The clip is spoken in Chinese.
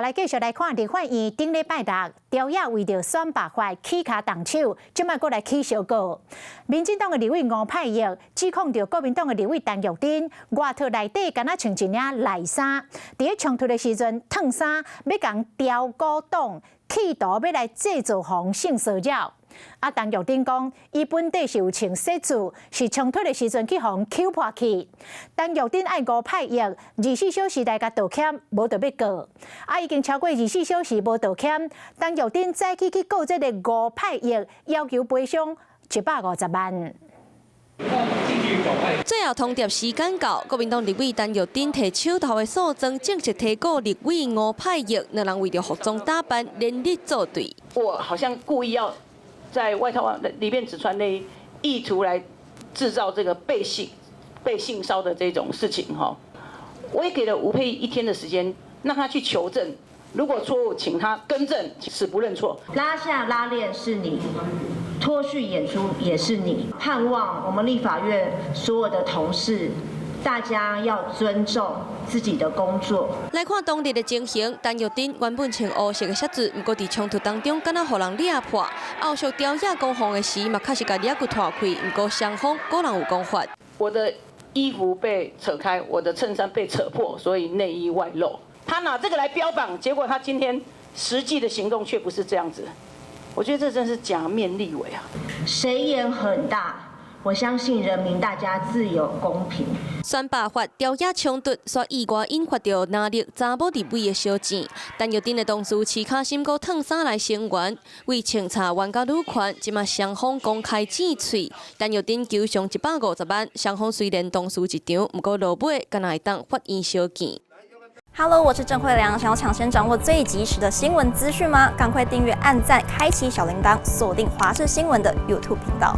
来继续来看立法院顶礼拜六，朝野为着选罢法起卡动手，即摆过来起小告。民进党的立委吴派业指控着国民党的立委陈玉珍外套内底敢若穿一领内衫，伫咧冲突的时阵脱衫，要共调高档，企图要来制造防性骚扰。陈玉珍讲，伊本底是有穿西装，是冲突的时阵去互扣破去。陈玉珍爱吴派业24小时来甲道歉，无得要告。已经超过24小时无道歉，陈玉珍再去告这个吴派业，要求赔偿150万。最后通牒时间到，国民党立委陈玉珍摕手头的诉状，正式提告立委吴派业，两人为着服装打扮连日作对。我好像故意要在外套里面只穿内衣，意图来制造这个被性骚的这种事情哈。我也给了吴佩1天的时间，让他去求证，如果错误，请他更正，死不认错。拉下拉链是你，脱序演出也是你。盼望我们立法院所有的同事，大家要尊重自己的工作。来看当日的情形，陈玉珍原本穿乌色的靴子，不过在冲突当中，敢若互人掠破。后续调野攻防的时，嘛确实甲掠骨脱开，不过双方个人有讲法。我的衣服被扯开，我的衬衫被扯破，所以内衣外露。他拿这个来标榜，结果他今天实际的行动却不是这样子。我觉得这真是假面立委啊！谁演很大？我相信人民大家自有公平。选罢法调野冲突，煞意外引发着哪日查某立委的小战。陈玉珍的同事饲卡心哥脱衫来声援，为清查冤家女权，即马双方公开指喙。陈玉珍求偿150万，双方虽然同事一场，不过落尾敢若会当法院相见。Hello， 我是郑慧良。想要抢先掌握最及时的新闻资讯吗？赶快订阅、按赞、开启小铃铛，锁定华视新闻的 YouTube 频道。